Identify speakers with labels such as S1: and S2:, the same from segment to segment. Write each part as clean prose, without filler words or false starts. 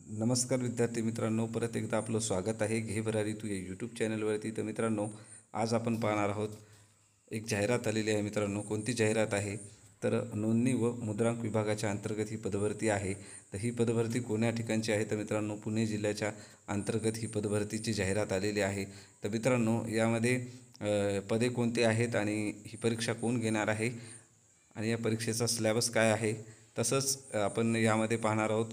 S1: नमस्कार विद्यार्थी मित्रांनो, परत एकदा आपलं स्वागत आहे घे भरारी तू या यूट्यूब चॅनलवरती. तर मित्रांनो, आज आपण पाहणार आहोत एक जाहिरात आलेली आहे. मित्रांनो, कोणती जाहिरात आहे तर नोंदणी व मुद्रांक विभागाच्या अंतर्गत ही पदभरती आहे. तर ही पदभरती कोण्या ठिकाणची आहे तर मित्रांनो, पुणे जिल्ह्याच्या अंतर्गत ही पदभरतीची जाहिरात आलेली आहे. तर मित्रांनो, यामध्ये पदे कोणती आहेत आणि ही परीक्षा कोण घेणार आहे आणि या परीक्षेचा सिलेबस काय आहे, तसंच आपण यामध्ये पाहणार आहोत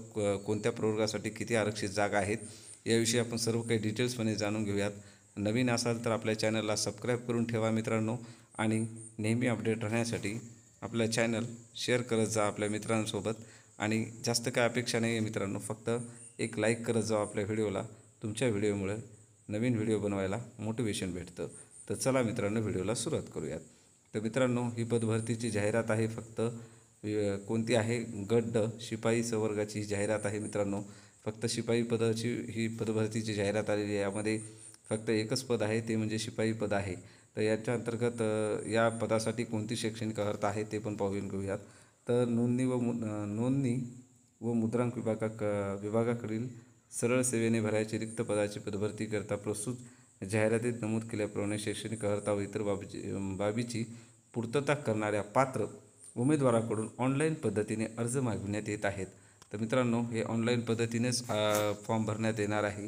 S1: कोणत्या प्रवर्गासाठी किती आरक्षित जागा आहेत, याविषयी आपण सर्व काही डिटेल्समध्ये जाणून घेऊयात. नवीन असाल तर आपल्या चॅनलला सबस्क्राईब करून ठेवा मित्रांनो, आणि नेहमी अपडेट राहण्यासाठी आपल्या चॅनल शेअर करत जा आपल्या मित्रांसोबत. आणि जास्त काय अपेक्षा नाही आहे मित्रांनो, फक्त एक लाईक करत जाऊ आपल्या व्हिडिओला. तुमच्या व्हिडिओमुळे नवीन व्हिडिओ बनवायला मोटिवेशन भेटतं. तर चला मित्रांनो, व्हिडिओला सुरुवात करूयात. तर मित्रांनो, ही पदभरतीची जाहिरात आहे. फक्त कोणती आहे, गट ड शिपाई संवर्गाची ही जाहिरात आहे मित्रांनो. फक्त शिपाई पदाची ही पदभरतीची जाहिरात आलेली आहे. यामध्ये फक्त एकच पद आहे, ते म्हणजे शिपाई पद आहे. तर याच्या अंतर्गत या पदासाठी कोणती शैक्षणिक अर्हता आहे ते पण पाहून घेऊयात. तर नोंदणी व मुद्रांक विभागाकडील सरळ सेवेने भरायची रिक्त पदाची पदभरती करता प्रस्तुत जाहिरातीत नमूद केल्याप्रमाणे शैक्षणिक अर्हता व इतर बाबीची पूर्तता करणाऱ्या पात्र उमेदवाराकडून ऑनलाईन पद्धतीने अर्ज मागविण्यात येत आहेत. तर मित्रांनो, हे ऑनलाईन पद्धतीनेच फॉर्म भरण्यात येणार आहे.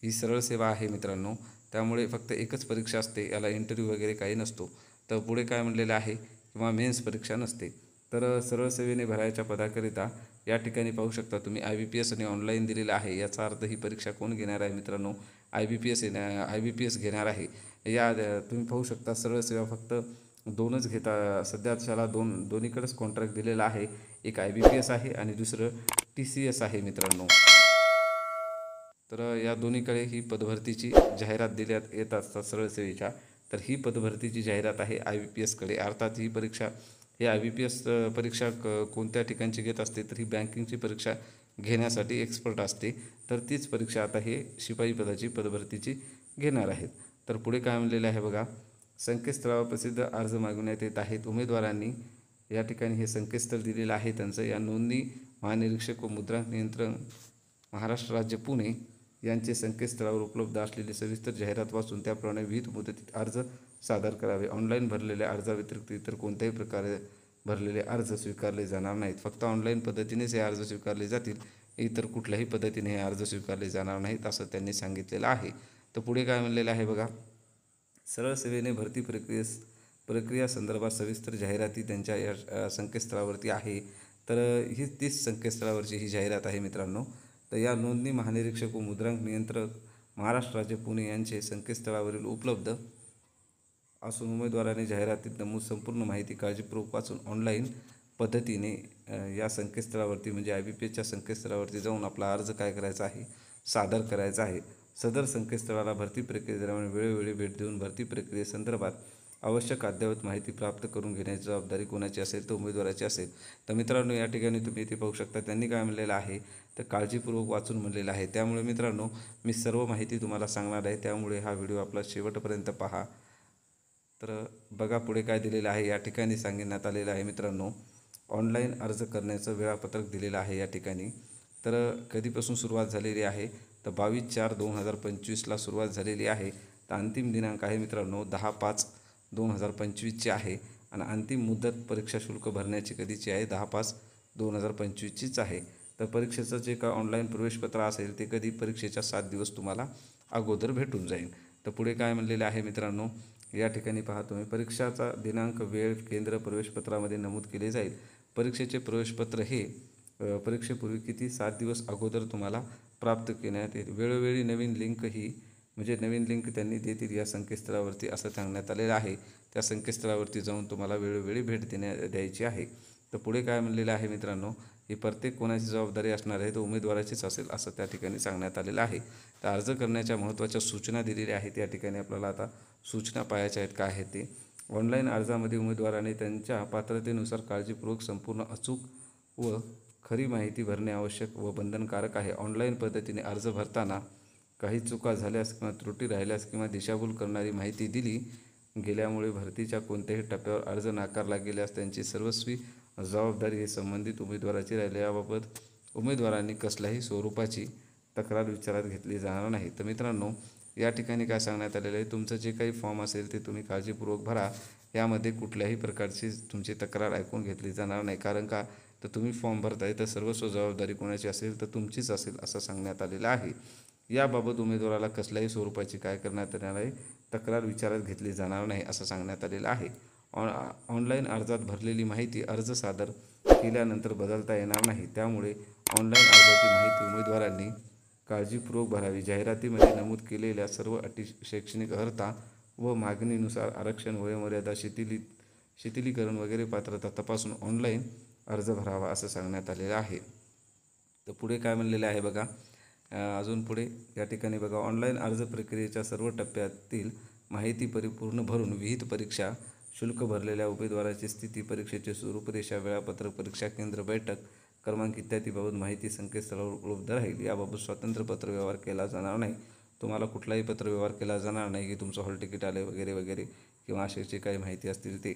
S1: ही सरळ सेवा आहे मित्रांनो, त्यामुळे फक्त एकच परीक्षा असते, याला इंटरव्ह्यू वगैरे काही नसतो. तर पुढे काय म्हणलेलं आहे, किंवा मेन्स परीक्षा नसते. तर सरळ सेवेने भरायच्या पदाकरिता या ठिकाणी पाहू शकता तुम्ही IBPS आणि ऑनलाईन दिलेलं आहे. याचा अर्थ ही परीक्षा कोण घेणार आहे मित्रांनो, IBPS घेणार आहे. तुम्ही पाहू शकता, सरळ सेवा फक्त दोनच घेता सध्या. त्याला दोन्हीकडेच कॉन्ट्रॅक्ट दिलेला आहे. एक IBPS आहे आणि दुसरं TCS आहे मित्रांनो. तर या दोन्हीकडे ही पदभरतीची जाहिरात दिल्यात येत असतात सरळ सेवेच्या. तर ही पदभरतीची जाहिरात आहे IBPSकडे. अर्थात ही परीक्षा, ही IBPS परीक्षा कोणत्या ठिकाणची घेत असते तर ही बँकिंगची परीक्षा घेण्यासाठी एक्सपर्ट असते. तर तीच परीक्षा आता हे शिपाई पदाची पदभरतीची घेणार आहेत. तर पुढे काय म्हणलेलं आहे बघा, संकेतस्थळावर प्रसिद्ध अर्ज मागवण्यात येत आहेत. उमेदवारांनी या ठिकाणी हे संकेतस्थळ दिलेलं आहे त्यांचं. या नोंदणी महानिरीक्षक व मुद्रांक नियंत्रण महाराष्ट्र राज्य पुणे यांचे संकेतस्थळावर उपलब्ध असलेली सविस्तर जाहिरात वाचून त्याप्रमाणे विविध मुदतीत अर्ज सादर करावे. ऑनलाईन भरलेल्या अर्जाव्यतिरिक्त इतर कोणत्याही प्रकारे भरलेले अर्ज स्वीकारले जाणार नाहीत. फक्त ऑनलाईन पद्धतीनेच हे अर्ज स्वीकारले जातील, इतर कुठल्याही पद्धतीने हे अर्ज स्वीकारले जाणार नाहीत, असं त्यांनी सांगितलेलं आहे. तर पुढे काय म्हणलेलं आहे बघा, सरळ सेवेने भरती प्रक्रिया संदर्भात सविस्तर जाहिराती त्यांच्या या संकेतस्थळावरती आहे. तर ही तीच संकेतस्थळावरची ही जाहिरात आहे मित्रांनो. तर या नोंदणी महानिरीक्षक व मुद्रांक नियंत्रक महाराष्ट्र राज्य पुणे यांचे संकेतस्थळावरील उपलब्ध असून उमेदवाराने जाहिरातीत नमूद संपूर्ण माहिती काळजीपूर्वक वाचून ऑनलाईन पद्धतीने या संकेतस्थळावरती म्हणजे IBPSच्या संकेतस्थळावरती जाऊन आपला अर्ज काय करायचा आहे, सादर करायचा आहे. सदर संकेतस्थळाला भरती प्रक्रियेदरम्यान वेळोवेळी भेट देऊन भरती प्रक्रियेसंदर्भात आवश्यक अद्ययावत माहिती प्राप्त करून घेण्याची जबाबदारी कोणाची असेल तर उमेदवाराची असेल. तर मित्रांनो, या ठिकाणी तुम्ही इथे पाहू शकता त्यांनी काय म्हणलेलं आहे तर काळजीपूर्वक वाचून म्हणलेलं आहे. त्यामुळे मित्रांनो, मी सर्व माहिती तुम्हाला सांगणार आहे, त्यामुळे हा व्हिडिओ आपला शेवटपर्यंत पहा. तर बघा पुढे काय दिलेलं आहे. या ठिकाणी सांगण्यात आलेलं आहे मित्रांनो, ऑनलाईन अर्ज करण्याचं वेळापत्रक दिलेलं आहे या ठिकाणी. तर कधीपासून सुरुवात झालेली आहे तर 22/4/2025ला सुरुवात झालेली आहे. तर अंतिम दिनांक आहे मित्रांनो 10/5/2025ची आहे. आणि अंतिम मुदत परीक्षा शुल्क भरण्याची कधीची आहे, 10/5/2025चीच आहे. तर परीक्षेचं जे का ऑनलाईन प्रवेशपत्र असेल ते कधी, परीक्षेच्या 7 दिवस तुम्हाला अगोदर भेटून जाईल. तर पुढे काय म्हणलेले आहे मित्रांनो, या ठिकाणी पहा तुम्ही, परीक्षाचा दिनांक, वेळ, केंद्र प्रवेशपत्रामध्ये नमूद केले जाईल. परीक्षेचे प्रवेशपत्र हे परीक्षेपूर्वी किती 7 दिवस अगोदर तुम्हाला प्राप्त करण्यात येईल. वेळोवेळी नवीन लिंक त्यांनी देतील या संकेतस्थळावरती असं सांगण्यात आलेलं आहे. त्या संकेतस्थळावरती जाऊन तुम्हाला वेळोवेळी भेट द्यायची आहे. तर पुढे काय म्हणलेलं आहे मित्रांनो, ही प्रत्येक कोणाची जबाबदारी असणार आहे तर उमेदवाराचीच असेल असं त्या ठिकाणी सांगण्यात आलेलं आहे. तर अर्ज करण्याच्या महत्त्वाच्या सूचना दिलेल्या आहेत. या ठिकाणी आपल्याला आता सूचना पाहायच्या आहेत काय आहे ते. ऑनलाईन अर्जामध्ये उमेदवाराने त्यांच्या पात्रतेनुसार काळजीपूर्वक संपूर्ण अचूक व खरी माहिती भरणे आवश्यक व बंधनकारक आहे. ऑनलाईन पद्धतीने अर्ज भरताना काही चुका झाल्यास किंवा त्रुटी राहिल्यास किंवा दिशाभूल करणारी माहिती दिली गेल्यामुळे भरतीच्या कोणत्याही टप्प्यावर अर्ज नाकारला गेल्यास त्यांची सर्वस्वी जबाबदारी ही संबंधित उमेदवाराची राहिली. याबाबत उमेदवारांनी कसल्याही स्वरूपाची तक्रार विचारात घेतली जाणार नाही. तर मित्रांनो, या ठिकाणी काय सांगण्यात आलेलं आहे, तुमचं जे काही फॉर्म असेल ते तुम्ही काळजीपूर्वक भरा. यामध्ये कुठल्याही प्रकारची तुमची तक्रार ऐकून घेतली जाणार नाही. कारण का, तर तुम्ही फॉर्म भरताय तर सर्वस्व जबाबदारी कोणाची असेल तर तुमचीच असेल असं सांगण्यात आलेलं आहे. याबाबत उमेदवाराला कसल्याही स्वरूपाची काय करण्यात येणार आहे, तक्रार विचारात घेतली जाणार नाही असं सांगण्यात आलेलं आहे. ऑनलाईन अर्जात भरलेली माहिती अर्ज सादर केल्यानंतर बदलता येणार नाही. त्यामुळे ऑनलाईन अर्जाची माहिती उमेदवारांनी काळजीपूर्वक भरावी. जाहिरातीमध्ये नमूद केलेल्या सर्व अटी, शैक्षणिक अर्हता व मागणीनुसार आरक्षण, वयोमर्यादा, शिथिलीकरण वगैरे पात्रता तपासून ऑनलाईन अर्ज भरावा असं सांगण्यात आलेलं आहे. तर पुढे काय म्हणलेलं आहे बघा, अजून पुढे या ठिकाणी बघा, ऑनलाईन अर्ज प्रक्रियेच्या सर्व टप्प्यातील माहिती परिपूर्ण भरून विहित परीक्षा शुल्क भरलेल्या उमेदवाराची स्थिती, परीक्षेचे रूपरेषा, वेळापत्रक, परीक्षा केंद्र, बैठक क्रमांक इत्यादीबाबत माहिती संकेतस्थळावर उपलब्ध राहील. याबाबत स्वतंत्र पत्रव्यवहार केला जाणार नाही. तुम्हाला कुठलाही पत्रव्यवहार केला जाणार नाही की तुमचं हॉल तिकीट आलं वगैरे वगैरे किंवा अशाची काही माहिती असतील ते.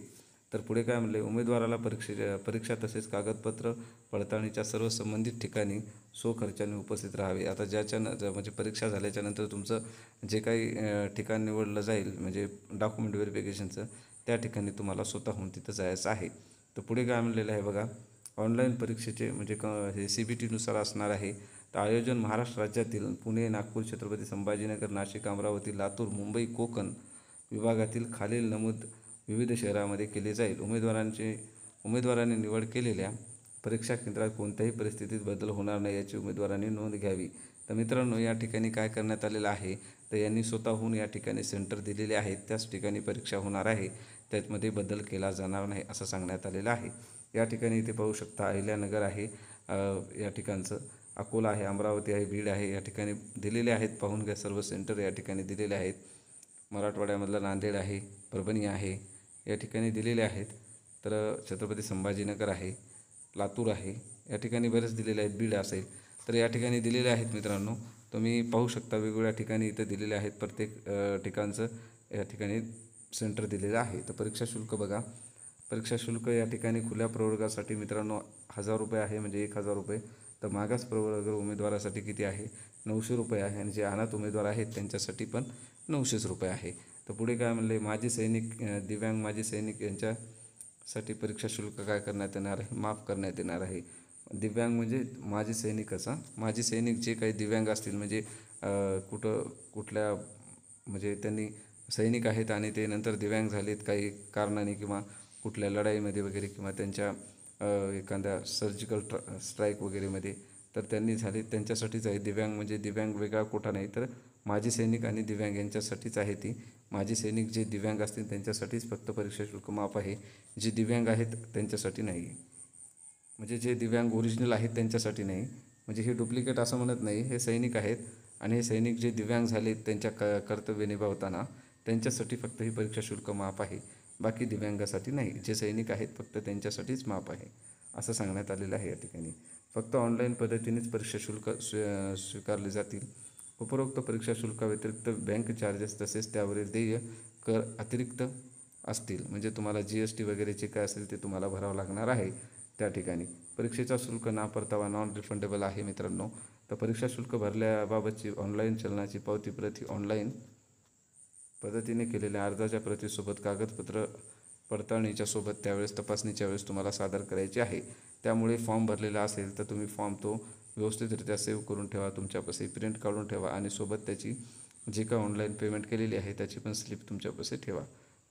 S1: तर पुढे काय म्हणले, उमेदवाराला परीक्षा तसेच कागदपत्र पडताळणीच्या सर्व संबंधित ठिकाणी स्वखर्चाने उपस्थित राहावे. आता म्हणजे परीक्षा झाल्याच्यानंतर तुमचं जे काही ठिकाण निवडलं जाईल म्हणजे डॉक्युमेंट व्हेरिफिकेशनचं, त्या ठिकाणी तुम्हाला स्वतःहून तिथं जायचं आहे. तर पुढे काय म्हणलेलं आहे बघा, ऑनलाईन परीक्षेचे म्हणजे हे CBTनुसार असणार आहे. तर आयोजन महाराष्ट्र राज्यातील पुणे, नागपूर, छत्रपती संभाजीनगर, नाशिक, अमरावती, लातूर, मुंबई, कोकण विभागातील खालील नमूद विविध शहरामध्ये केले जाईल. उमेदवारांनी निवड केलेल्या परीक्षा केंद्रात कोणत्याही परिस्थितीत बदल होणार नाही याची उमेदवारांनी नोंद घ्यावी. तर मित्रांनो, या ठिकाणी काय करण्यात आलेलं आहे, तर यांनी स्वतःहून या ठिकाणी सेंटर दिलेले आहेत, त्याच ठिकाणी परीक्षा होणार आहे, त्यामध्ये बदल केला जाणार नाही असं सांगण्यात आलेलं आहे. या ठिकाणी इथे पाहू शकता, अहिल्यानगर आहे, या ठिकाणचं अकोला आहे, अमरावती आहे, बीड आहे, या ठिकाणी दिलेले आहेत. पाहून घ्या, सर्व सेंटर या ठिकाणी दिलेले आहेत. मराठवाड्यामधलं नांदेड आहे, परभणी आहे, या ठिकाणी दिलेले आहेत. तर छत्रपती संभाजीनगर आहे, लातूर आहे, या ठिकाणी बरेच दिलेले आहेत, बीड असेल, तर या ठिकाणी दिलेले आहेत. मित्रांनो, तुम्ही पाहू शकता वेगवेगळ्या ठिकाणी इथं दिलेले आहेत. प्रत्येक ठिकाणचं या ठिकाणी सेंटर दिलेलं आहे. तर परीक्षा शुल्क बघा, परीक्षा शुल्क या ठिकाणी खुल्या प्रवर्गासाठी मित्रांनो 1000 रुपये आहे, म्हणजे 1000 रुपये. तर मागास प्रवर्ग उमेदवारासाठी किती आहे, 900 रुपये आहे, आणि जे अनाथ उमेदवार आहेत त्यांच्यासाठी पण 900 रुपये आहे. तर पुढे काय म्हणले, माजी सैनिक, दिव्यांग माजी सैनिक यांच्यासाठी परीक्षा शुल्क काय करण्यात येणार आहे, माफ करण्यात येणार आहे. दिव्यांग म्हणजे माजी सैनिकाचा, माजी सैनिक जे काही दिव्यांग असतील म्हणजे कुठल्या म्हणजे त्यांनी सैनिक आहेत आणि ते नंतर दिव्यांग झालेत काही कारणाने किंवा कुठल्या लढाईमध्ये वगैरे किंवा त्यांच्या एखाद्या सर्जिकल स्ट्राईक वगैरेमध्ये तर त्यांनी झाले, त्यांच्यासाठीच आहे. दिव्यांग म्हणजे दिव्यांग वेगळा कोटा नाही, तर माजी सैनिक आणि दिव्यांग यांच्यासाठीच आहे ती. माजी सैनिक जे दिव्यांग असतील त्यांच्यासाठीच फक्त परीक्षा शुल्क माफ आहे, जे दिव्यांग आहेत त्यांच्यासाठी नाही. म्हणजे जे दिव्यांग ओरिजिनल आहेत त्यांच्यासाठी नाही, म्हणजे हे डुप्लिकेट असं म्हणत नाही. हे सैनिक आहेत आणि हे सैनिक जे दिव्यांग झालेत त्यांच्या कर्तव्य निभावताना त्यांच्यासाठी फक्त ही परीक्षा शुल्क माफ आहे, बाकी दिव्यांगासाठी नाही. जे सैनिक आहेत फक्त त्यांच्यासाठीच माफ आहे असं सांगण्यात आलेलं आहे. या ठिकाणी फक्त ऑनलाईन पद्धतीनेच परीक्षा शुल्क स्वीकारले जातील. उपरोक्त परीक्षा शुल्काव्यतिरिक्त बँक चार्जेस तसेच त्यावरील देय कर अतिरिक्त असतील. म्हणजे तुम्हाला GST वगैरे जे काय असेल ते तुम्हाला भरावं लागणार आहे. त्या ठिकाणी परीक्षेचा शुल्क ना परतावा, नॉन रिफंडेबल आहे मित्रांनो. तर परीक्षा शुल्क भरल्याबाबतची ऑनलाईन चलनाची पावती प्रती, ऑनलाईन पद्धतीने केलेल्या अर्जाच्या प्रतीसोबत कागदपत्र पडताळणीच्या सोबत त्यावेळेस तपासणीच्या वेळेस तुम्हाला सादर करायची आहे. त्यामुळे फॉर्म भरलेला असेल तर तुम्ही फॉर्म तो व्यवस्थितरित्या सेव्ह करून ठेवा, तुमच्यापाशी प्रिंट काढून ठेवा आणि सोबत त्याची जी काय ऑनलाईन पेमेंट केलेली आहे त्याची पण स्लिप तुमच्यापाशी ठेवा.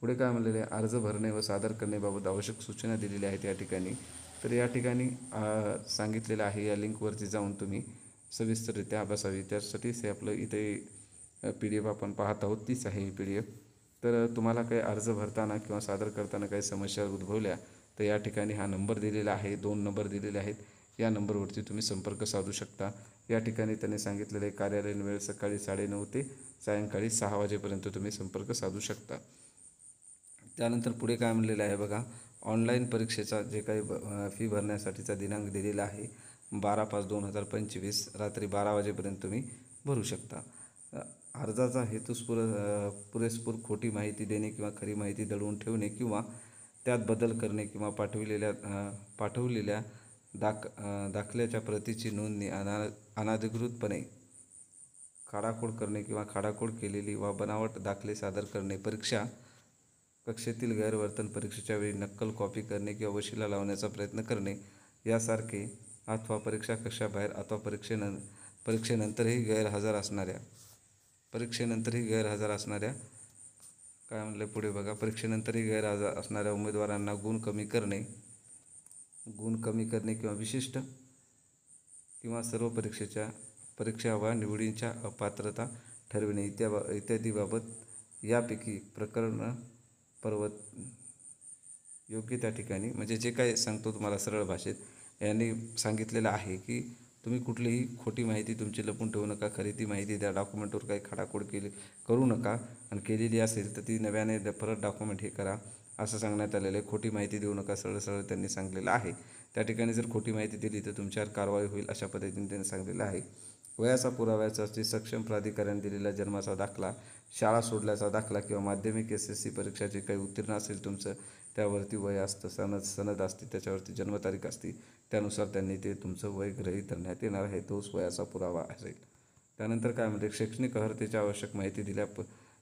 S1: पुढे काय म्हणलेले आहे, अर्ज भरणे व सादर करण्याबाबत आवश्यक सूचना दिलेल्या आहेत या ठिकाणी. तर या ठिकाणी सांगितलेलं आहे, या लिंकवरती जाऊन तुम्ही सविस्तररित्या अभ्यासावी. त्यासाठीच हे आपलं इथे PDF आपण पाहत आहोत, तीच आहे ही PDF. तर तुम्हाला काही अर्ज भरताना किंवा सादर करताना काही समस्या उद्भवल्या तर या ठिकाणी हा नंबर दिलेला आहे, 2 नंबर दिलेले आहेत. या नंबरवरती तुम्ही संपर्क साधू शकता. या ठिकाणी त्यांनी सांगितलेले कार्यालयीन वेळ सकाळी 9:30 ते सायंकाळी 6 वाजेपर्यंत तुम्ही संपर्क साधू शकता. त्यानंतर पुढे काय म्हणलेलं आहे बघा, ऑनलाईन परीक्षेचा जे काही फी भरण्यासाठीचा दिनांक दिलेला आहे 12/5/2025 रात्री 12 वाजेपर्यंत तुम्ही भरू शकता. अर्जाचा हेतू पुरेपूर खोटी माहिती देणे किंवा खरी माहिती दडवून ठेवणे किंवा त्यात बदल करणे किंवा पाठवलेल्या दाखल्याच्या प्रतीची नोंदणी अनधिकृतपणे खाडाखोड करणे किंवा खाडाखोड केलेली वा बनावट दाखले सादर करणे, परीक्षा कक्षेतील गैरवर्तन, परीक्षेच्या वेळी नक्कल कॉपी करणे किंवा वशिला लावण्याचा प्रयत्न करणे यासारखे, अथवा परीक्षा कक्षाबाहेर अथवा परीक्षेनंतरही गैरहजर असणाऱ्या काय म्हणलं पुढे बघा, परीक्षेनंतरही गैरहजर असणाऱ्या उमेदवारांना गुण कमी करणे किंवा विशिष्ट किंवा सर्व परीक्षा वा निवडींच्या अपात्रता ठरविणे इत्यादीबाबत यापैकी प्रकरण योग्य त्या ठिकाणी, म्हणजे जे काय सांगतो तुम्हाला सरळ भाषेत यांनी सांगितलेलं आहे की तुम्ही कुठलीही खोटी माहिती तुमची लपून ठेवू नका, खरेदी माहिती द्या, डॉक्युमेंटवर काही खाडाखोड करू नका, आणि केलेली असेल तर ती नव्याने परत डॉक्युमेंट हे करा असं सांगण्यात आलेलं आहे. खोटी माहिती देऊ नका, सरळ त्यांनी सांगलेलं आहे. त्या ठिकाणी जर खोटी माहिती दिली तर तुमच्यावर कारवाई होईल अशा पद्धतीने त्यांनी सांगलेलं आहे. वयाचा पुराव्याचा सक्षम प्राधिकाऱ्याने दिलेला जन्माचा दाखला, शाळा सोडल्याचा दाखला किंवा माध्यमिक SSC परीक्षाचे काही उत्तीर्ण असेल तुमचं, त्यावरती वय असतं, सनद असते, त्याच्यावरती जन्मतारीख असते, त्यानुसार त्यांनी ते तुमचं वय गृहीत धरण्यात येणार आहे. तोच वयाचा पुरावा असेल. त्यानंतर काय म्हणते, शैक्षणिक अर्हतेच्या आवश्यक माहिती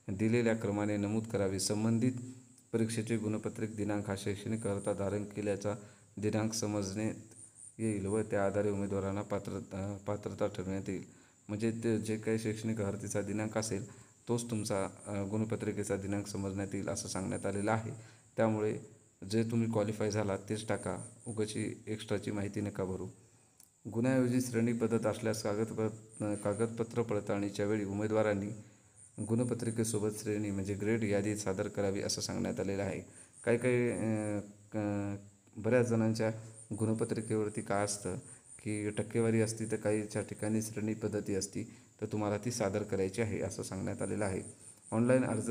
S1: दिलेल्या क्रमाने नमूद करावी. संबंधित परीक्षेचे गुणपत्रिक दिनांक हा शैक्षणिक अर्हता धारण केल्याचा दिनांक समजण्यात येईल व त्या आधारे उमेदवारांना पात्रता ठरवण्यात येईल. म्हणजे ते जे काही शैक्षणिक अर्हतेचा दिनांक असेल तोच तुमचा गुणपत्रिकेचा दिनांक समजण्यात येईल असं सांगण्यात आलेलं आहे. त्यामुळे जे तुम्ही क्वालिफाय झाला तेच टाका, उगाची एक्स्ट्राची माहिती नका भरू. गुणाऐवजी श्रेणी पद्धत असल्यास कागदपत्र पडताळणीच्या वेळी उमेदवारांनी गुणपत्रिकेसोबत श्रेणी म्हणजे ग्रेड यादी सादर करावी असं सांगण्यात आलेलं आहे. बऱ्याच जणांच्या गुणपत्रिकेवरती काय असतं की टक्केवारी असती, तर काहीच्या ठिकाणी श्रेणी पद्धती असती, तर तुम्हाला ती सादर करायची आहे असं सांगण्यात आलेलं आहे. ऑनलाईन अर्ज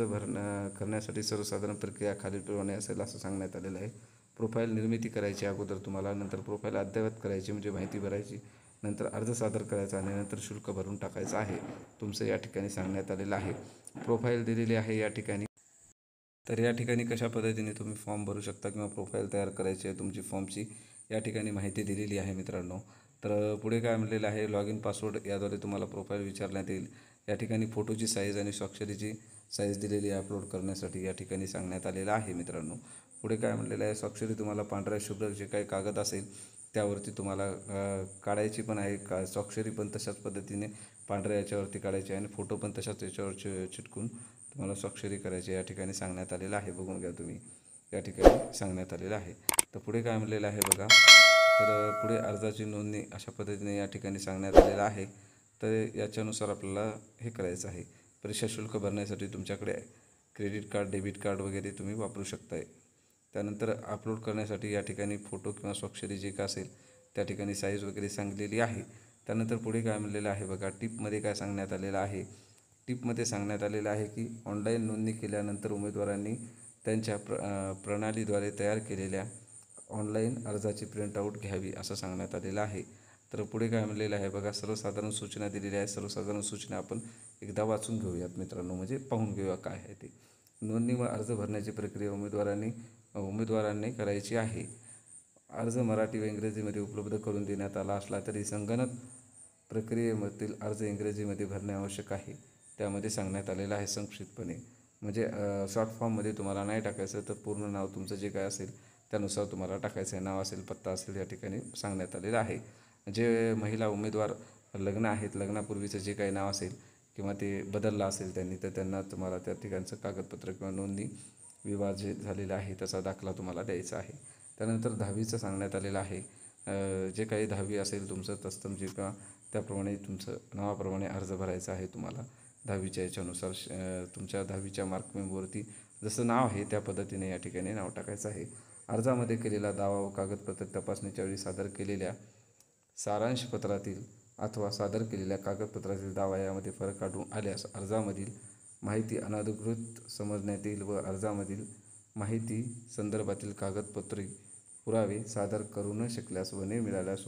S1: करण्यासाठी सर्वसाधारण प्रक्रिया खालीलप्रमाणे असेल असं सांगण्यात आलेलं आहे. प्रोफाईल निर्मिती करायची अगोदर तुम्हाला, नंतर प्रोफाईल अद्ययावत करायची म्हणजे माहिती भरायची, नंतर अर्ज सादर करायचा आणि नंतर शुल्क भरून टाकायचं आहे तुमचं या ठिकाणी सांगण्यात आलेलं आहे. प्रोफाईल दिलेली आहे या ठिकाणी. तर या ठिकाणी कशा पद्धतीने तुम्ही फॉर्म भरू शकता किंवा प्रोफाईल तयार करायची आहे तुमची फॉर्मची, या ठिकाणी माहिती दिलेली आहे मित्रांनो. तर पुढे काय म्हणलेलं आहे, लॉग इन पासवर्ड याद्वारे तुम्हाला प्रोफाईल विचारण्यात येईल. या ठिकाणी फोटोची साईज आणि स्वाक्षरीची साईज दिलेली आहे अपलोड करण्यासाठी, या ठिकाणी सांगण्यात आलेलं आहे मित्रांनो. पुढे काय म्हणलेलं आहे, स्वाक्षरी तुम्हाला पांढऱ्या शुभ्र जे काही कागद असेल त्यावरती तुम्हाला काढायची पण आहे, स्वाक्षरी पण तशाच पद्धतीने पांढऱ्या याच्यावरती काढायची आहे आणि फोटो पण तशाच याच्यावर चिटकून तुम्हाला स्वाक्षरी करायची या ठिकाणी सांगण्यात आलेलं आहे. बघून घ्या तुम्ही, या ठिकाणी सांगण्यात आलेलं आहे. तर पुढे काय म्हणलेलं आहे बघा, तर पुढे अर्जाची नोंदणी अशा पद्धतीने या ठिकाणी सांगण्यात आलेलं आहे. तर याच्यानुसार आपल्याला हे करायचं आहे. परीक्षा शुल्क भरण्यासाठी तुमच्याकडे क्रेडिट कार्ड, डेबिट कार्ड वगैरे तुम्ही वापरू शकताय. त्यानंतर अपलोड करण्यासाठी या ठिकाणी फोटो किंवा स्वाक्षरी जे काय असेल त्या ठिकाणी साईज वगैरे सांगलेली आहे. त्यानंतर पुढे काय म्हणलेलं आहे बघा, टिपमध्ये काय सांगण्यात आलेलं आहे, टिपमध्ये सांगण्यात आलेलं आहे की ऑनलाईन नोंदणी केल्यानंतर उमेदवारांनी त्यांच्या प्रणालीद्वारे तयार केलेल्या ऑनलाईन अर्जाची प्रिंटआउट घ्यावी असं सांगण्यात आलेलं आहे. तर पुढे काय म्हणलेलं आहे बघा, सर्वसाधारण सूचना दिलेल्या आहे. सर्वसाधारण सूचना आपण एकदा वाचून घेऊयात मित्रांनो, म्हणजे पाहून घेऊया काय आहे ते. नोंदणी व अर्ज भरण्याची प्रक्रिया उमेदवारांनी करायची आहे. अर्ज मराठी व इंग्रजीमध्ये उपलब्ध करून देण्यात आला असला तरी संगणक प्रक्रियेमधील अर्ज इंग्रजीमध्ये भरणे आवश्यक आहे, त्यामध्ये सांगण्यात आलेलं आहे संक्षिप्तपणे. म्हणजे शॉर्ट फॉर्ममध्ये तुम्हाला नाही टाकायचं, तर पूर्ण नाव तुमचं जे काय असेल त्यानुसार तुम्हाला टाकायचं आहे. नाव असेल, पत्ता असेल, या ठिकाणी सांगण्यात आलेलं आहे. जे महिला उमेदवार लग्न आहेत, लग्नापूर्वीचं जे काही नाव असेल किंवा ते बदललं असेल त्यांनी, तर त्यांना तुम्हाला त्या ठिकाणचं कागदपत्र किंवा नोंदणी विवाह जे झालेला आहे त्याचा दाखला तुम्हाला द्यायचा आहे. त्यानंतर 10वीचं सांगण्यात आलेलं आहे. जे काही 10वी असेल तुमचं तत्सम जे का त्याप्रमाणे तुमचं नावाप्रमाणे अर्ज भरायचा आहे तुम्हाला. 10वीच्या याच्यानुसार तुमच्या 10वीच्या मार्कमेमवरती जसं नाव आहे त्या पद्धतीने या ठिकाणी नाव टाकायचं आहे. अर्जामध्ये केलेला दावा व कागदपत्र तपासणीच्या वेळी सादर केलेल्या सारांशपत्रातील अथवा सादर केलेल्या कागदपत्रातील दावा यामध्ये फरक आढळून आल्यास अर्जामधील माहिती अनधिकृत समजण्यात येईल व अर्जामधील माहिती संदर्भातील कागदपत्रे पुरावे सादर करू न शकल्यास व न मिळाल्यास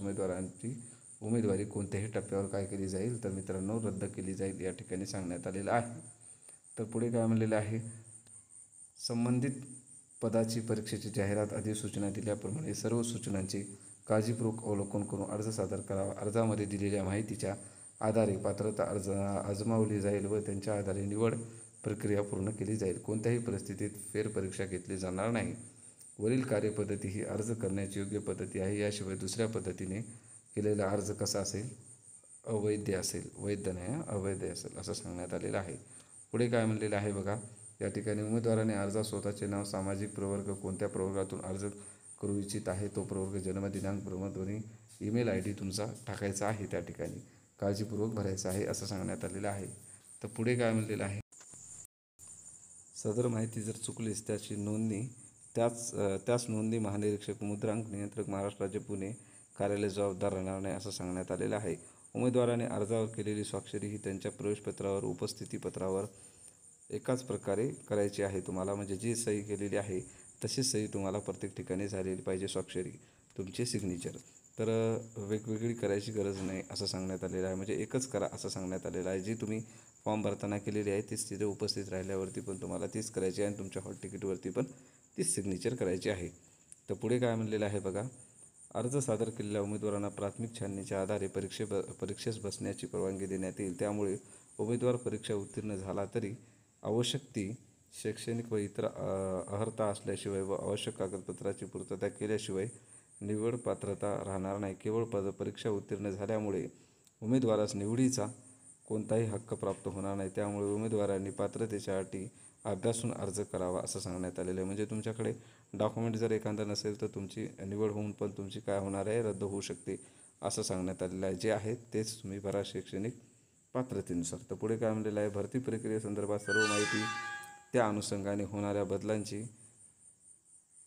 S1: उमेदवारी कोणत्याही टप्प्यावर काय केली जाईल, तर मित्रांनो रद्द केली जाईल, या ठिकाणी सांगण्यात आलेलं आहे. तर पुढे काय म्हणलेलं आहे, संबंधित पदाची परीक्षेची जाहिरात अधिसूचना दिल्याप्रमाणे सर्व सूचनांचे काळजीपूर्वक अवलोकन करून अर्ज सादर करावा. अर्जामध्ये दिलेल्या माहितीच्या आधारे पात्रता आजमावली जाईल व त्यांच्या आधारे निवड प्रक्रिया पूर्ण केली जाईल. कोणत्याही परिस्थितीत फेरपरीक्षा घेतली जाणार नाही. वरील कार्यपद्धती ही अर्ज करण्याची योग्य पद्धती आहे. याशिवाय दुसऱ्या पद्धतीने केलेला अर्ज कसा असेल? अवैध असेल. वैध नाही, अवैध असेल असं सांगण्यात आलेलं आहे. पुढे काय म्हणलेलं आहे बघा. या ठिकाणी उमेदवाराने अर्जात स्वतःचे नाव, सामाजिक प्रवर्ग, कोणत्या प्रवर्गातून अर्ज करू इच्छित आहे तो प्रवर्ग, जन्मदिनांक, भ्रमणध्वनी, ईमेल ID तुमचा टाकायचा आहे. त्या ठिकाणी काळजीपूर्वक भरायचं आहे असं सांगण्यात आलेलं आहे. तर पुढे काय म्हणलेलं आहे. सदर माहिती जर चुकलीस त्याची नोंदणी त्याच नोंदणी महानिरीक्षक, मुद्रांक नियंत्रक, महाराष्ट्र राज्य, पुणे कार्यालय जबाबदार राहणार नाही असं सांगण्यात आलेलं आहे. उमेदवाराने अर्जावर केलेली स्वाक्षरी ही त्यांच्या प्रवेशपत्रावर, उपस्थितीपत्रावर एकाच प्रकारे करायची आहे तुम्हाला. म्हणजे जी सही केलेली आहे तशीच सही तुम्हाला प्रत्येक ठिकाणी झालेली पाहिजे. स्वाक्षरी तुमची सिग्नेचर तर वेगवेगळी करायची गरज नाही असं सांगण्यात आलेलं आहे. म्हणजे एकच करा असं सांगण्यात आलेलं आहे. जी तुम्ही फॉर्म भरताना केलेली आहे तीच तिथे उपस्थित राहिल्यावरती पण तुम्हाला तीच करायची आहे आणि तुमच्या हॉल तिकीटवरती पण तीच सिग्नेचर करायची आहे. तर पुढे काय म्हणलेलं आहे बघा. अर्ज सादर केलेल्या उमेदवारांना प्राथमिक छाननीच्या आधारे परीक्षेस बसण्याची परवानगी देण्यात येईल. त्यामुळे उमेदवार परीक्षा उत्तीर्ण झाला तरी आवश्यक ती शैक्षणिक व इतर अर्हता असल्याशिवाय व आवश्यक कागदपत्राची पूर्तता केल्याशिवाय निवड पात्रता राहणार नाही. केवळ परीक्षा उत्तीर्ण झाल्यामुळे उमेदवारास निवडीचा कोणताही हक्क प्राप्त होणार नाही. त्यामुळे उमेदवारांनी पात्रतेच्या अटी अभ्यासून अर्ज करावा असं सांगण्यात आलेलं आहे. म्हणजे तुमच्याकडे डॉक्युमेंट जर एखादा नसेल तर तुमची निवड होऊन पण तुमची काय होणार आहे, रद्द होऊ शकते असं सांगण्यात आलेलं आहे. जे आहे तेच तुम्ही भरा शैक्षणिक पात्रतेनुसार. तर पुढे काय म्हणलेलं आहे. भरती प्रक्रियेसंदर्भात सर्व माहिती, त्या अनुषंगाने होणाऱ्या बदलांची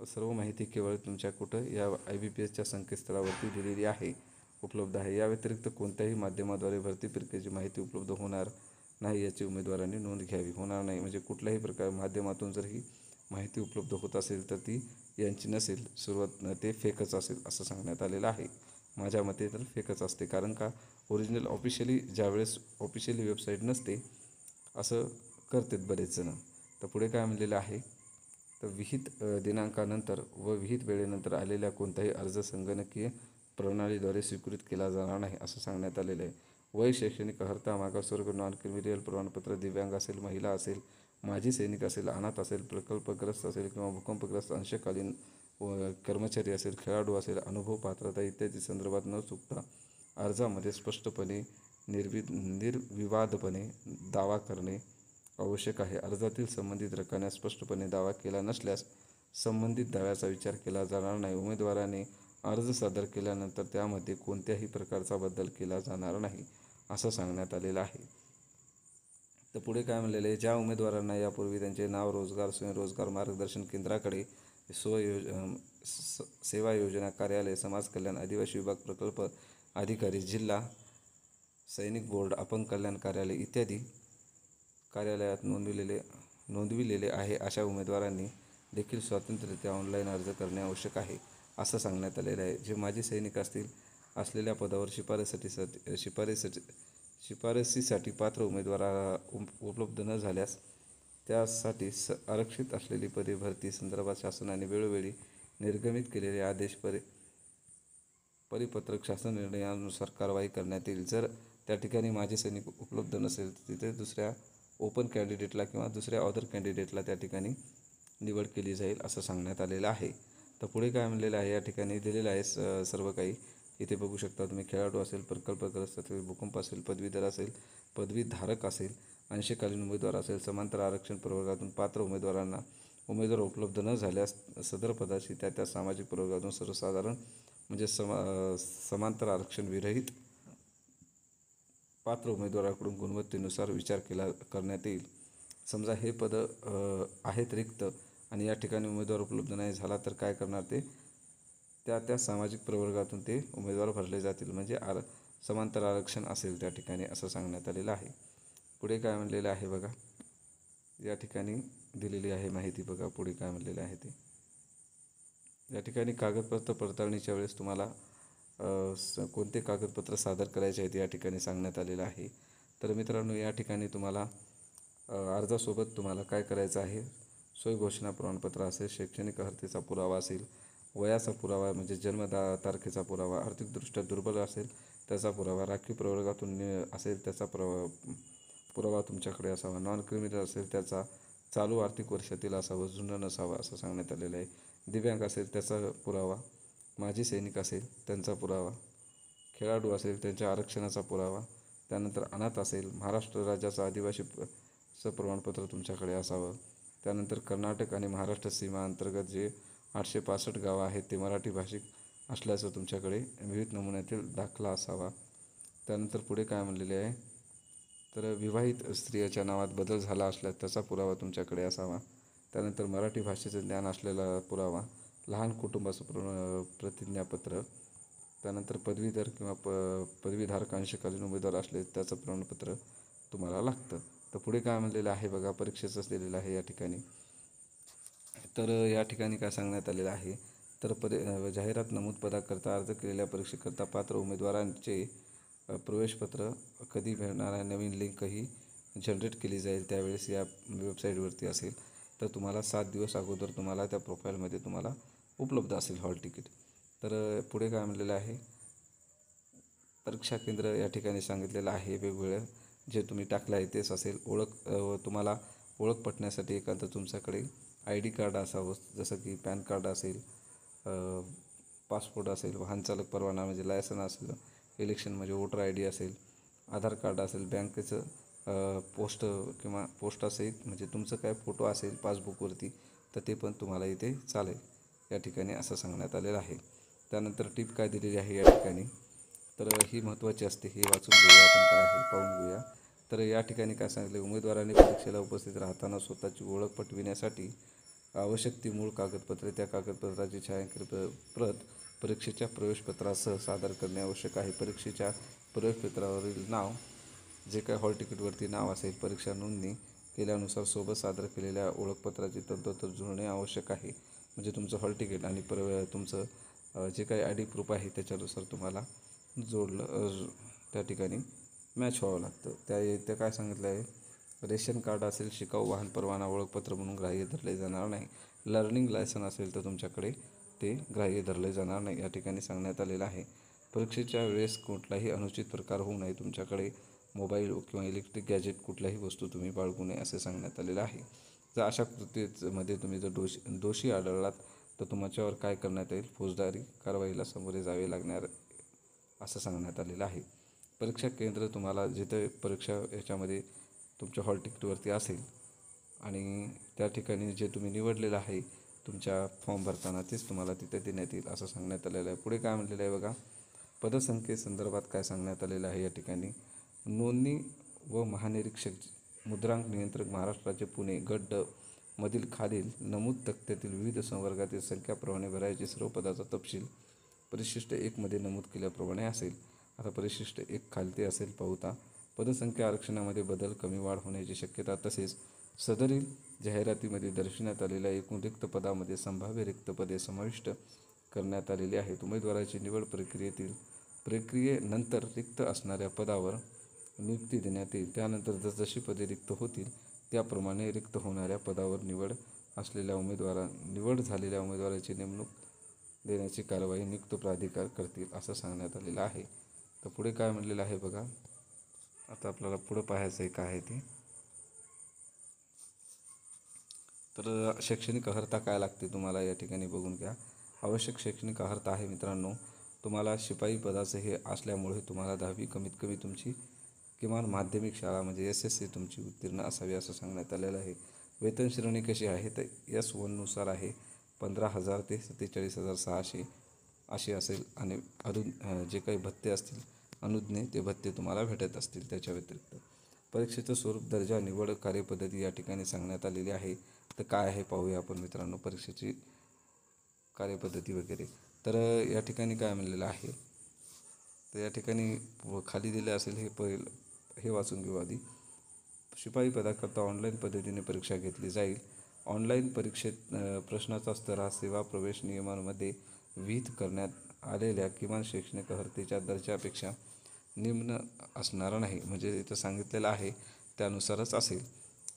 S1: सर्व माहिती केवळ तुमच्या कुठं या IBPSच्या संकेतस्थळावरती दिलेली आहे, उपलब्ध आहे. या व्यतिरिक्त कोणत्याही माध्यमाद्वारे भरती प्रक्रियेची माहिती उपलब्ध होणार नाही याची उमेदवारांनी नोंद घ्यावी. होणार नाही म्हणजे कुठल्याही प्रकार माध्यमातून जर ही माहिती उपलब्ध होत असेल तर ती यांची नसेल, ते फेकच असेल असं सांगण्यात आलेलं आहे. माझ्या मते तर फेकच असते. कारण का ओरिजिनल ऑफिशियली ज्यावेळेस ऑफिशियली वेबसाईट नसते असं करतात बरेच जण. तर पुढे काय म्हणलेलं आहे. तर विहित दिनांकानंतर व विहित वेळेनंतर आलेल्या कोणताही अर्ज संगणकीय प्रणालीद्वारे स्वीकृत केला जाणार नाही असं सांगण्यात आलेलं आहे. वय, शैक्षणिक अर्हता, मागासवर्ग, नॉन क्रिमिनल प्रमाणपत्र, दिव्यांग असेल, महिला असेल, माजी सैनिक असेल, अनाथ असेल, प्रकल्पग्रस्त असेल किंवा भूकंपग्रस्त, अंशकालीन कर्मचारी असेल, खेळाडू असेल, अनुभव, पात्रता इत्यादी संदर्भात न चुकता अर्जामध्ये स्पष्टपणे निर्विवादपणे दावा करणे आवश्यक आहे. अर्जातील संबंधित रकान्यात स्पष्टपणे दावा केला नसल्यास संबंधित दाव्याचा विचार केला जाणार नाही. उमेदवाराने अर्ज सादर केल्यानंतर त्यामध्ये कोणत्याही प्रकारचा बदल केला जाणार नाही असं सांगण्यात आलेलं आहे. तर पुढे काय म्हणलेलं आहे. ज्या उमेदवारांना यापूर्वी त्यांचे नाव रोजगार स्वयंरोजगार मार्गदर्शन केंद्राकडे सेवा योजना कार्यालय, समाज कल्याण, आदिवासी विभाग, प्रकल्प अधिकारी, जिल्हा सैनिक बोर्ड, अपंग कल्याण कार्यालय इत्यादी कार्यालयात नोंदविलेले आहे अशा उमेदवारांनी देखील स्वतंत्ररित्या ऑनलाईन अर्ज करणे आवश्यक आहे असं सांगण्यात आलेलं आहे. जे माजी सैनिक असलेल्या पदावर शिफारसीसाठी पात्र उमेदवार उपलब्ध न झाल्यास त्यासाठी आरक्षित असलेली पदे भरती संदर्भात शासनाने वेळोवेळी निर्गमित केलेले आदेश परिपत्रक शासन निर्णयानुसार कारवाई करण्यात येईल. जर त्या ठिकाणी माजी सैनिक उपलब्ध नसेल तर तिथे दुसऱ्या ओपन कॅन्डिडेटला किंवा दुसऱ्या अदर कॅन्डिडेटला त्या ठिकाणी निवड केली जाईल असं सांगण्यात आलेलं आहे. तर पुढे काय म्हणलेलं आहे. या ठिकाणी दिलेलं आहे सर्व काही. इथे बघू शकता तुम्ही. खेळाडू असेल, प्रकल्पग्रस्त असेल, भूकंप असेल, पदवीधर असेल, पदवीधारक असेल, अंशकालीन उमेदवार असेल, समांतर आरक्षण प्रवर्गातून पात्र उमेदवार उपलब्ध न झाल्यास सदर पदाची त्या सामाजिक प्रवर्गातून सर्वसाधारण म्हणजे समांतर आरक्षण विरहित पात्र उमेदवाराकडून गुणवत्तेनुसार विचार करण्यात येईल. समजा हे पद आहेत रिक्त आणि या ठिकाणी उमेदवार उपलब्ध नाही झाला तर काय करणार, ते त्या सामाजिक प्रवर्गातून ते उमेदवार भरले जातील. म्हणजे समांतर आरक्षण असेल त्या ठिकाणी असं सांगण्यात आलेलं आहे. पुढे काय म्हणलेलं आहे बघा. या ठिकाणी दिलेली आहे माहिती बघा. पुढे काय म्हणलेलं आहे ते. या ठिकाणी कागदपत्र पडताळणीच्या वेळेस तुम्हाला कोणते कागदपत्र सादर करायचे आहेत या ठिकाणी सांगण्यात आलेलं आहे. तर मित्रांनो, या ठिकाणी तुम्हाला अर्जासोबत तुम्हाला काय करायचं आहे. सोय घोषणा प्रमाणपत्र असेल, शैक्षणिक अर्हतेचा पुरावा असेल, वयाचा पुरावा म्हणजे तारखेचा पुरावा, आर्थिकदृष्ट्या दुर्बल असेल त्याचा पुरावा, राखीव प्रवर्गातून असेल त्याचा पुरावा तुमच्याकडे असावा, नॉन क्रिमिनल असेल त्याचा चालू आर्थिक वर्षातील असावा, जुना नसावा असं सांगण्यात आलेलं आहे. दिव्यांग असेल त्याचा पुरावा, माजी सैनिक असेल त्यांचा पुरावा, खेळाडू असेल त्यांच्या आरक्षणाचा पुरावा, त्यानंतर अनाथ असेल, महाराष्ट्र राज्याचं आदिवासी प्रमाणपत्र तुमच्याकडे असावं. त्यानंतर कर्नाटक आणि महाराष्ट्र सीमा अंतर्गत जे 865 गावं आहेत ते मराठी भाषिक असल्याचं तुमच्याकडे विविध नमुन्यातील दाखला असावा. त्यानंतर पुढे काय म्हणलेले आहे, तर विवाहित स्त्रियाच्या नावात बदल झाला असल्यास त्याचा पुरावा तुमच्याकडे असावा. त्यानंतर मराठी भाषेचं ज्ञान असलेला पुरावा, लहान कुटुंबाचं प्रतिज्ञापत्र, त्यानंतर पदवीधर किंवा पदवीधारक अंशकालीन उमेदवार असले त्याचं प्रमाणपत्र तुम्हाला लागतं. तर पुढे काय म्हणलेलं आहे बघा, परीक्षेचंच दिलेलं आहे या ठिकाणी. तर या ठिकाणी काय सांगण्यात आलेलं आहे, तर जाहिरात नमूद पदाकरता अर्ज केलेल्या परीक्षेकरता पात्र उमेदवारांचे प्रवेशपत्र कधी मिळणार आहे, नवीन लिंकही जनरेट केली जाईल त्यावेळेस या वेबसाईटवरती असेल. तर तुम्हाला 7 दिवस अगोदर तुम्हाला त्या प्रोफाईलमध्ये तुम्हाला उपलब्ध असेल हॉल तिकीट. तर पुढे काय म्हणलेलं आहे, परीक्षा केंद्र या ठिकाणी सांगितलेलं आहे वेगवेगळं जे तुम्ही टाकलं आहे तेच असेल. तुम्हाला ओळख पटण्यासाठी एखादं तुमच्याकडे ID कार्ड असावं, जसं की पॅन कार्ड असेल, पासपोर्ट असेल, वाहन चालक परवाना म्हणजे लायसन असेल, इलेक्शन म्हणजे वोटर ID असेल, आधार कार्ड असेल, बँकेचं पोस्ट असेल म्हणजे तुमचं काय फोटो असेल पासबुकवरती तर ते पण तुम्हाला इथे चालेल या ठिकाणी असं सांगण्यात आलेलं आहे. त्यानंतर टिप काय दिलेली आहे या ठिकाणी, तर ही महत्त्वाची असते, ही वाचून घेऊया आपण काय आहे पाहून घेऊया. तर या ठिकाणी काय सांगितले, उमेदवारांनी परीक्षेला उपस्थित राहताना स्वतःची ओळख पटविण्यासाठी आवश्यक ती मूळ कागदपत्रे, त्या कागदपत्राची छायांकित प्रत परीक्षेच्या प्रवेशपत्रासह सादर करणे आवश्यक आहे. परीक्षेच्या प्रवेशपत्रावरील नाव, जे काय हॉल तिकीटवरती नाव असेल, परीक्षा नोंदणी केल्यानुसार सोबत सादर केलेल्या ओळखपत्राची तंतोतंत जुळणे आवश्यक आहे. म्हणजे तुमचं हॉल तिकीट आणि तुमचं जे काही ID प्रूफ आहे त्याच्यानुसार तुम्हाला त्या ठिकाणी मॅच व्हावं लागतं. त्या काय सांगितलं आहे, रेशन कार्ड असेल, शिकाऊ वाहन परवाना ओळखपत्र म्हणून ग्राह्य धरले जाणार नाही. लर्निंग लायसन असेल तर तुमच्याकडे ते ग्राह्य धरले जाणार नाही या ठिकाणी सांगण्यात आलेलं आहे. परीक्षेच्या वेळेस कुठलाही अनुचित प्रकार होऊ नये, तुमच्याकडे मोबाईल किंवा इलेक्ट्रिक गॅजेट कुठल्याही वस्तू तुम्ही बाळगू नये असे सांगण्यात आलेलं आहे. जर अशा कृतीमध्ये तुम्ही जर दोषी आढळलात तर तुमच्यावर काय करण्यात येईल, फौजदारी कारवाईला सामोरे जावे लागणार असं सांगण्यात आलेलं आहे. परीक्षा केंद्र तुम्हाला जिथे परीक्षा याच्यामध्ये तुमच्या हॉल तिकीटवरती असेल आणि त्या ठिकाणी जे तुम्ही निवडलेलं आहे तुमच्या फॉर्म भरताना तेच तुम्हाला तिथे देण्यात येईल असं सांगण्यात आलेलं आहे. पुढे काय म्हटलेलं आहे बघा, पदसंख्येसंदर्भात काय सांगण्यात आलेलं आहे या ठिकाणी, नोंदणी व महानिरीक्षक मुद्रांक नियंत्रक महाराष्ट्र राज्य पुणे गट ड मधील खालील नमूद तक्त्यातील विविध संवर्गातील संख्याप्रमाणे भरायचे सर्व पदाचा तपशील परिशिष्ट 1 मध्ये नमूद केल्याप्रमाणे असेल. आता परिशिष्ट 1 खालती असेल पाहता, पदसंख्या आरक्षणामध्ये बदल कमी वाढ होण्याची शक्यता, तसेच सदरील जाहिरातीमध्ये दर्शवण्यात आलेल्या एकूण रिक्त पदामध्ये संभाव्य रिक्त पदे समाविष्ट करण्यात आलेली आहेत. उमेदवाराची निवड प्रक्रियेनंतर रिक्त असणाऱ्या पदावर नियुक्ती देण्यात येईल. त्यानंतर जसजशी पदे रिक्त होतील त्याप्रमाणे रिक्त होणाऱ्या पदावर निवड झालेल्या उमेदवाराची नेमणूक देण्याची कारवाई नियुक्त प्राधिकार करतील असं सांगण्यात आलेलं आहे. तर पुढे काय म्हणलेलं आहे बघा, आता आपल्याला पुढं पाहायचं आहे काय आहे ते, तर शैक्षणिक अर्हता काय लागते तुम्हाला या ठिकाणी बघून घ्या. आवश्यक शैक्षणिक अर्हता आहे मित्रांनो, तुम्हाला शिपाई पदाचं हे असल्यामुळे तुम्हाला 10वी कमीत कमी तुमची किमान माध्यमिक शाळा म्हणजे SSC तुमची उत्तीर्ण असावी असं सांगण्यात आलेलं आहे. वेतन श्रेणी कशी आहे तर S1 नुसार आहे, 15,000 ते 47,600 अशी असेल. आणि जे काही भत्ते असतील अनुज्ञे ते भत्ते तुम्हाला भेटत असतील. त्याच्या व्यतिरिक्त परीक्षेचं स्वरूप, दर्जा, निवड, कार्यपद्धती या ठिकाणी सांगण्यात आलेली आहे. तर काय आहे पाहूया आपण मित्रांनो परीक्षेची कार्यपद्धती वगैरे. तर या ठिकाणी काय म्हणलेलं आहे, तर या ठिकाणी खाली दिले असेल हे वाचून घेऊ आधी. शिपाई पदाकरता ऑनलाईन पद्धतीने परीक्षा घेतली जाईल. ऑनलाईन परीक्षेत प्रश्नाचा स्तर हा सेवा प्रवेश नियमांमध्ये विहित करण्यात आलेल्या किमान शैक्षणिक अर्हतेच्या दर्जापेक्षा निम्न असणार नाही, म्हणजे इथं सांगितलेलं आहे त्यानुसारच असेल.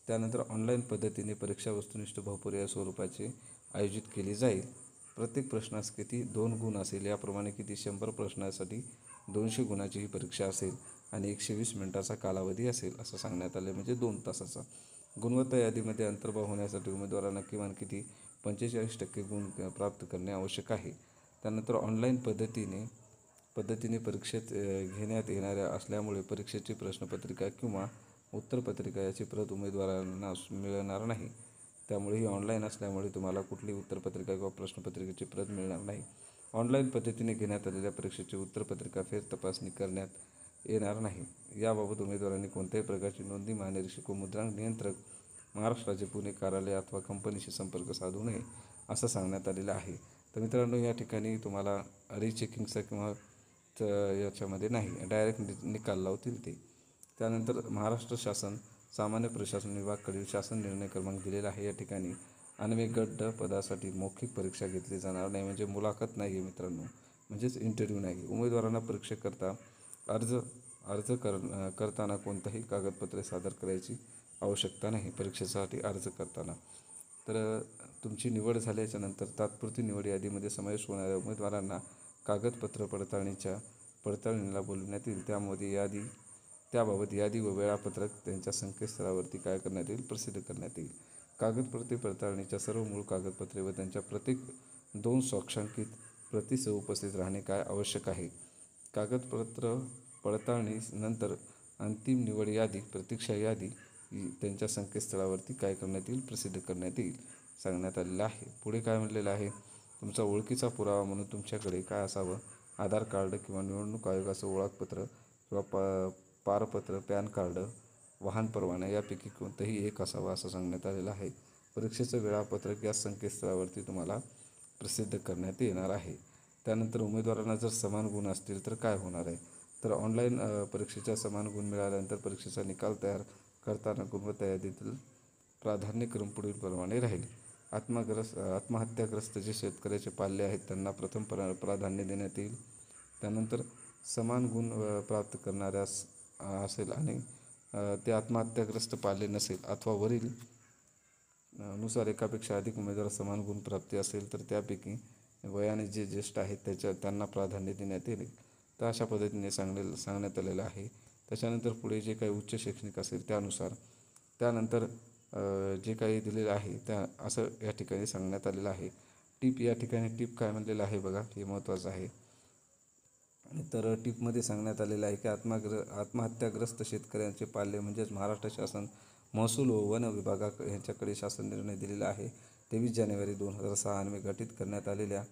S1: त्यानंतर ऑनलाईन पद्धतीने परीक्षा वस्तुनिष्ठ बहुपर्याय स्वरूपाची आयोजित केली जाईल. प्रत्येक प्रश्नास किती 2 गुण असेल, याप्रमाणे किती 100 प्रश्नासाठी 200 गुणाची ही परीक्षा असेल आणि 120 मिनिटाचा कालावधी असेल असं सांगण्यात आले, म्हणजे 2 तासाचा. गुणवत्ता यादीमध्ये अंतर्भाव होण्यासाठी उमेदवारांना किमान किती 45% गुण प्राप्त करणे आवश्यक आहे. त्यानंतर ऑनलाईन पद्धतीने परीक्षेत घेण्यात येणाऱ्या असल्यामुळे परीक्षेची प्रश्नपत्रिका किंवा उत्तरपत्रिका याची प्रत उमेदवारांना मिळणार नाही. त्यामुळे ही ऑनलाईन असल्यामुळे तुम्हाला कुठलीही उत्तरपत्रिका किंवा प्रश्नपत्रिकेची प्रत मिळणार नाही. ऑनलाईन पद्धतीने घेण्यात आलेल्या परीक्षेची उत्तरपत्रिका फेर तपासणी करण्यात येणार नाही. याबाबत उमेदवारांनी कोणत्याही प्रकारची नोंदणी महानिरीक्षक व मुद्रांक नियंत्रक महाराष्ट्र राज्य पुणे कार्यालय अथवा कंपनीशी संपर्क साधू नये असं सांगण्यात आलेलं आहे. तर मित्रांनो, या ठिकाणी तुम्हाला रिचेकिंगचा किंवा याच्यामध्ये नाही, डायरेक्ट निकाल लावतील ते. त्यानंतर महाराष्ट्र शासन सामान्य प्रशासन विभागाकडील शासन निर्णय क्रमांक दिलेला आहे. या ठिकाणी अन्वे गट पदासाठी मौखिक परीक्षा घेतली जाणार नाही, म्हणजे मुलाखत नाही आहे मित्रांनो, म्हणजेच इंटरव्ह्यू नाही. उमेदवारांना परीक्षेकरता अर्ज करताना कोणताही कागदपत्रे सादर करायची आवश्यकता नाही परीक्षेसाठी अर्ज करताना. तर तुमची निवड झाल्याच्यानंतर तात्पुरती निवड यादीमध्ये समावेश होणाऱ्या उमेदवारांना कागदपत्र पडताळणीला बोलविण्यात येईल. त्याबाबत यादी व वेळापत्रक त्यांच्या संकेतस्थळावरती काय करण्यात येईल, प्रसिद्ध करण्यात येईल. कागदपत्रे पडताळणीच्या सर्व मूळ कागदपत्रे व त्यांच्या प्रत्येक 2 स्वाक्षांकित प्रतीसह उपस्थित राहणे काय आवश्यक आहे. कागदपत्र पडताळणीनंतर अंतिम निवड यादी, प्रतीक्षा यादी त्यांच्या संकेतस्थळावरती काय करण्यात येईल, प्रसिद्ध करण्यात येईल सांगण्यात आलेलं आहे. पुढे काय म्हटलेलं आहे, तुमचा ओळखीचा पुरावा म्हणून तुमच्याकडे काय असावं, आधार कार्ड किंवा निवडणूक आयोगाचं ओळखपत्र किंवा पारपत्र, पॅन कार्ड, वाहन परवाना यापैकी कोणतंही एक असावं असं सांगण्यात आलेलं आहे. परीक्षेचं वेळापत्रक या संकेतस्थळावरती तुम्हाला प्रसिद्ध करण्यात येणार आहे. त्यानंतर उमेदवारांना जर समान गुण असतील तर काय होणार आहे, तर ऑनलाईन परीक्षेच्या समान गुण मिळाल्यानंतर परीक्षेचा निकाल तयार करताना गुणवत्ता यादीतील प्राधान्यक्रम पुढीलप्रमाणे राहील. आत्महत्याग्रस्त जे शेतकऱ्याचे पाल्य आहेत त्यांना प्रथम प्राधान्य देण्यात येईल. त्यानंतर समान गुण प्राप्त करणाऱ्यास असेल आणि ते आत्महत्याग्रस्त पाल्य नसेल अथवा वरील नुसार एकापेक्षा अधिक उमेदवार समान गुण प्राप्ती असेल तर त्यापैकी वयाने जे ज्येष्ठ आहेत त्यांना प्राधान्य देण्यात येईल. तर अशा पद्धतीने सांगण्यात आलेलं आहे. त्याच्यानंतर पुढे जे काही उच्च शैक्षणिक असेल त्यानंतर जे काही दिलेलं आहे त्या असं या ठिकाणी सांगण्यात आलेलं आहे. या ठिकाणी टीप काय म्हणलेलं आहे बघा, हे महत्त्वाचं आहे. तर टीपमध्ये सांगण्यात आलेलं आहे की आत्महत्याग्रस्त शेतकऱ्यांचे पाल्य म्हणजेच महाराष्ट्र शासन महसूल व वन विभागा यांच्याकडे शासन निर्णय दिलेला आहे. 23 जानेवारी 2006 अन्वये गठीत करण्यात आलेल्या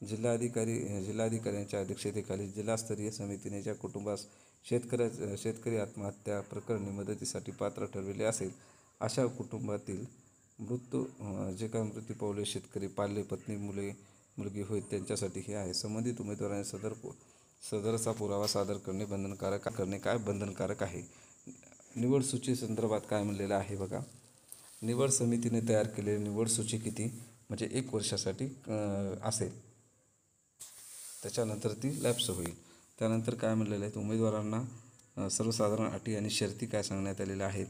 S1: जिल्हाधिकाऱ्यांच्या अध्यक्षतेखाली जिल्हास्तरीय समितीने ज्या कुटुंबास शेतकरी आत्महत्या प्रकरणी मदतीसाठी पात्र ठरविले असेल अशा कुटुंबातील जे काही मृत्यू पावले शेतकरी पाल्य पत्नी मुलगी होईल त्यांच्यासाठी हे आहे. संबंधित उमेदवारांनी सदरचा पुरावा सादर करणे बंधनकारक आहे. निवड सूची संदर्भात काय म्हणलेलं आहे बघा, निवड समितीने तयार केलेली निवड सूची किती म्हणजे 1 वर्षासाठी असेल, त्याच्यानंतर ती लॅप्स होईल. त्यानंतर काय म्हणलेलं आहे, उमेदवारांना सर्वसाधारण अटी आणि शर्ती काय सांगण्यात आलेल्या आहेत.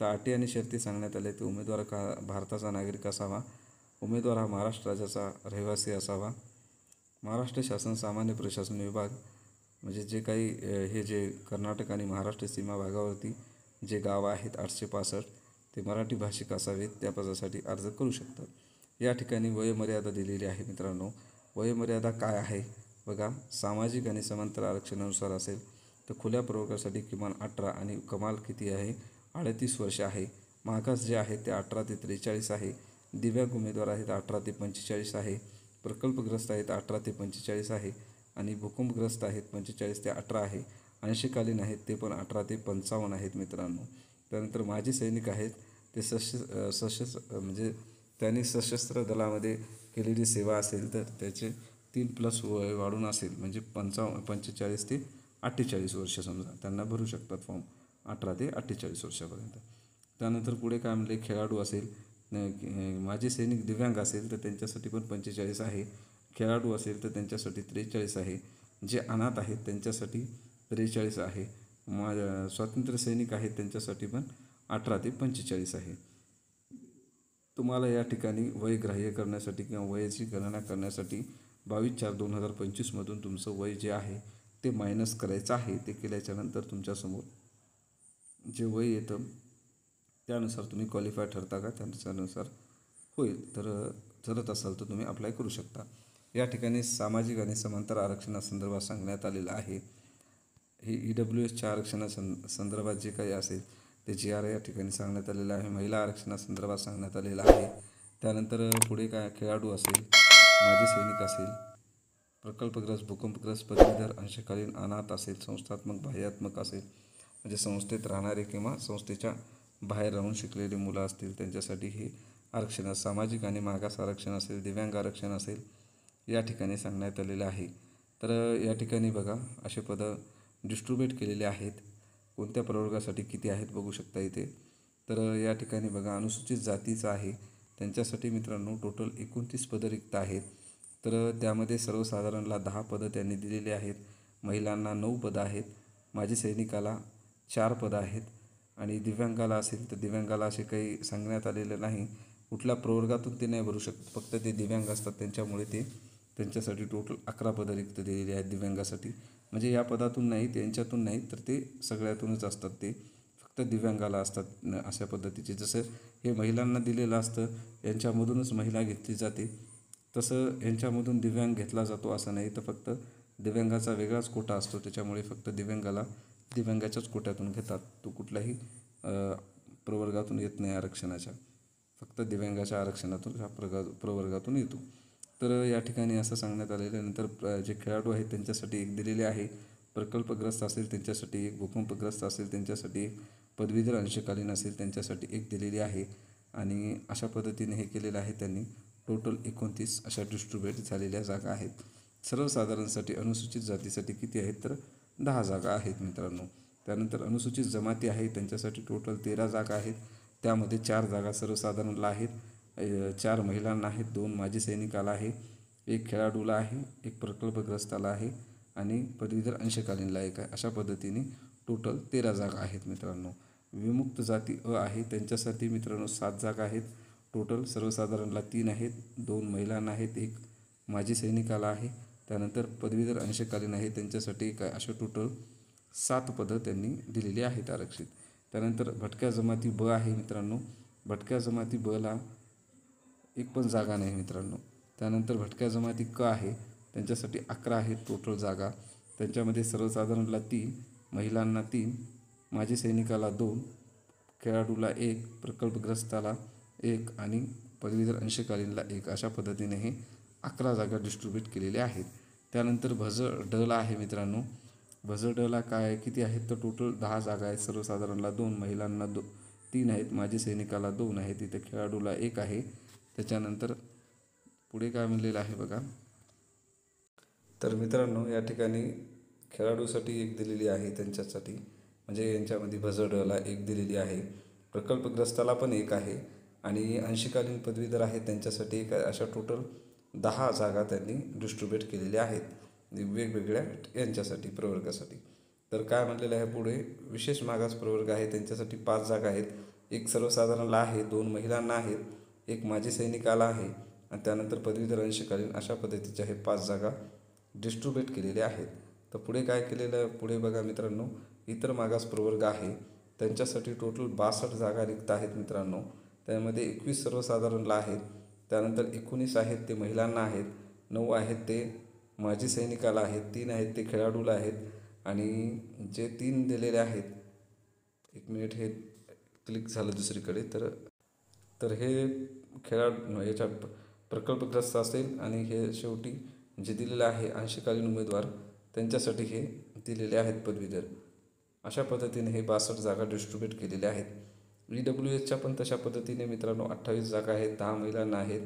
S1: तर अटी आणि शर्ती सांगण्यात आल्या की उमेदवार भारताचा नागरिक असावा, उमेदवार हा महाराष्ट्र राज्याचा रहिवासी असावा, महाराष्ट्र शासन सामान्य प्रशासन विभाग म्हणजे जे काही हे जे कर्नाटक आणि महाराष्ट्र सीमा भागावरती जे गावं आहेत 865 ते मराठी भाषिक असावेत, त्या पदासाठी अर्ज करू शकतात. या ठिकाणी वयोमर्यादा दिलेली आहे मित्रांनो. वयोमर्यादा काय आहे बघा, सामाजिक आणि समांतर आरक्षणानुसार असेल तर खुल्या प्रवर्गासाठी किमान 18 आणि कमाल किती आहे 38 वर्ष आहे. मागास जे आहे ते 18 ते 43 आहे. दिव्यांग उमेदवार आहेत 18 ते 45 आहे. प्रकल्पग्रस्त आहेत 18 ते 45 आहे आणि भूकंपग्रस्त आहेत 45 ते 18 आहे. अंशकालीन आहेत ते पण 18 ते 55 आहेत मित्रांनो. त्यानंतर माजी सैनिक आहेत ते म्हणजे त्यांनी सशस्त्र दलामध्ये केलेली सेवा असेल तर त्याचे 3+ वय वाढून असेल म्हणजे 45 ते 48 वर्ष समजा त्यांना भरू शकतात फॉर्म 18 ते 48 वर्षापर्यंत. त्यानंतर पुढे काय म्हणले, खेळाडू असेल माजी सैनिक दिव्यांग असेल तर त्यांच्यासाठी पण 45 आहे. खेळाडू असेल तर त्यांच्यासाठी 43 आहे. जे अनाथ आहेत त्यांच्यासाठी 43 आहे. स्वातंत्र्य सैनिक आहेत त्यांच्यासाठी पण 18 ते 45 आहे. तुम्हाला या ठिकाणी वय ग्राह्य करण्यासाठी किंवा वयाची गणना करण्यासाठी 22/4/2025 मधून तुमचं वय जे आहे ते मायनस करायचं आहे. ते केल्याच्यानंतर तुमच्यासमोर जे वय येतं त्यानुसार तुम्ही क्वालिफाय ठरता का त्यानुसार होईल. तर ठरत असाल तर तुम्ही अप्लाय करू शकता. या ठिकाणी सामाजिक आणि समांतर आरक्षणासंदर्भात सांगण्यात आलेलं आहे. ही EWSच्या संदर्भात जे काही असेल ते GR या ठिकाणी सांगण्यात आलेलं आहे. महिला आरक्षणासंदर्भात सांगण्यात आलेलं आहे. त्यानंतर पुढे काय खेळाडू असेल, माजी सैनिक असेल, प्रकल्पग्रस्त, भूकंपग्रस्त, पदवीधर, अंशकालीन, अनाथ असेल, संस्थात्मक, बाह्यात्मक असेल म्हणजे संस्थेत राहणारे किंवा संस्थेच्या बाहेर राहून शिकलेली मुलं असतील त्यांच्यासाठी हे आरक्षण, सामाजिक आणि मागास आरक्षण असेल, दिव्यांग आरक्षण असेल या ठिकाणी सांगण्यात आलेलं आहे. तर या ठिकाणी बघा असे पदं डिस्ट्रीब्यूट केलेले आहेत. कोणत्या प्रवर्गासाठी किती आहेत बघू शकता इथे. तर या ठिकाणी बघा अनुसूचित जातीचं आहे त्यांच्यासाठी मित्रांनो टोटल 29 पदं रिक्त आहेत. तर त्यामध्ये सर्वसाधारणला 10 पदं त्यांनी दिलेली आहेत. महिलांना 9 पदं आहेत. माजी सैनिकाला 4 पदं आहेत. आणि दिव्यांगाला असेल तर दिव्यांगाला असे काही सांगण्यात आलेलं नाही. कुठल्या प्रवर्गातून ते नाही भरू शकत, फक्त ते दिव्यांग असतात त्याच्यामुळे त्यांच्यासाठी टोटल 11 पदं रिक्त दिलेली आहेत दिव्यांगासाठी. म्हणजे या पदातून नाही, त्यांच्यातून नाही, तर ते सगळ्यातूनच असतात. ते फक्त दिव्यांगाला असतात अशा पद्धतीचे. जसं हे महिलांना दिलेलं असतं, यांच्यामधूनच महिला घेतली जाते, तसं यांच्यामधून दिव्यांग घेतला जातो असं नाही. तर फक्त दिव्यांगाचा वेगळाच कोटा असतो, त्याच्यामुळे फक्त दिव्यांगाला दिव्यांगाच्याच कोट्यातून घेतात. तो कुठल्याही प्रवर्गातून येत नाही आरक्षणाच्या, फक्त दिव्यांगाच्या आरक्षणातून ह्या प्रवर्गातून येतो. तर या ठिकाणी असं सांगण्यात आलेलं. नंतर जे खेळाडू आहेत त्यांच्यासाठी एक दिलेले आहे, प्रकल्पग्रस्त असेल त्यांच्यासाठी एक, भूकंपग्रस्त असेल त्यांच्यासाठी एक, पदवीधर अंशकालीन असेल त्यांच्यासाठी एक दिलेली आहे. आणि अशा पद्धतीने हे केलेलं आहे त्यांनी. टोटल 29 अशा डिस्ट्रीब्यूट झालेल्या जागा आहेत. सर्वसाधारणसाठी अनुसूचित जातीसाठी किती आहेत तर 10 जागा आहेत मित्रांनो. त्यानंतर अनुसूचित जमाती आहे त्यांच्यासाठी टोटल 13 जागा आहेत. त्यामध्ये 4 जागा सर्वसाधारणला आहेत, 4 महिलांना आहेत, 2 माजी सैनिकाला आहे, 1 खेळाडूला आहे, 1 प्रकल्पग्रस्ताला आहे आणि पदवीधर अंशकालीनला 1 आहे. अशा पद्धतीने टोटल 13 जागा आहेत मित्रांनो. विमुक्त जाती आहे त्यांच्यासाठी मित्रांनो 7 जागा आहेत. टोटल सर्वसाधारणला 3 आहेत, 2 महिलांना आहेत, 1 माजी सैनिकाला आहे. त्यानंतर पदवीधर अंशकालीन आहे त्यांच्यासाठी 1 आहे. अशा टोटल 7 पदं त्यांनी दिलेली आहेत आरक्षित. त्यानंतर भटक्या जमाती ब आहे मित्रांनो. भटक्या जमाती बला 1 पण जागा नाही मित्रांनो. त्यानंतर भटक्या जमाती क आहे त्यांच्यासाठी 11 आहेत टोटल जागा. त्यांच्यामध्ये सर्वसाधारणला 3, महिलांना 3, माजी सैनिकाला 2, खेळाडूला 1, प्रकल्पग्रस्ताला 1 आणि पदवीधर अंशकालीनला 1. अशा पद्धतीने हे 11 जागा डिस्ट्रीब्यूट केलेल्या आहेत. त्यानंतर भज डला आहे मित्रांनो. भज डला काय किती आहेत तर टोटल 10 जागा आहेत. सर्वसाधारणला 2, महिलांना 3 आहेत, माजी सैनिकाला 2 आहेत, इथे खेळाडूला 1 आहे. त्याच्यानंतर पुढे काय म्हणलेलं आहे बघा. तर मित्रांनो या ठिकाणी खेळाडूसाठी 1 दिलेली आहे त्यांच्यासाठी, म्हणजे यांच्यामध्ये भजडला 1 दिलेली आहे, प्रकल्पग्रस्ताला पण 1 आहे आणि अंशकालीन पदवीधर आहेत त्यांच्यासाठी 1 आहे. अशा टोटल 10 जागा त्यांनी डिस्ट्रीब्यूट केलेल्या आहेत वेगवेगळ्या यांच्यासाठी प्रवर्गासाठी. तर काय म्हणलेलं आहे पुढे, विशेष मागास प्रवर्ग आहे त्यांच्यासाठी 5 जागा आहेत. 1 सर्वसाधारणला आहे, 2 महिलांना आहेत, 1 माजी सैनिकाला आहे आणि त्यानंतर पदवीधर अंशकालीन. अशा पद्धतीच्या हे 5 जागा डिस्ट्रीब्यूट केलेल्या आहेत. तर पुढे काय केलेलं, पुढे बघा मित्रांनो, इतर मागास प्रवर्ग आहे त्यांच्यासाठी टोटल 62 जागा रिक्त आहेत मित्रांनो. त्यामध्ये 21 सर्वसाधारणला आहेत, त्यानंतर 19 आहेत ते महिलांना आहेत, 9 आहेत ते माजी सैनिकाला आहेत, 3 आहेत ते खेळाडूला आहेत आणि जे 3 दिलेले आहेत, 1 मिनिट हे क्लिक झालं दुसरीकडे, तर हे याच्या प्रकल्पग्रस्त असेल आणि हे शेवटी जे दिलेलं आहे अंशकालीन उमेदवार त्यांच्यासाठी हे दिलेले आहेत पदवीधर. अशा पद्धतीने हे 62 जागा डिस्ट्रीब्यूट केलेल्या आहेत. EWSच्या पण तशा पद्धतीने मित्रांनो 28 जागा आहेत, 10 महिलांना आहेत,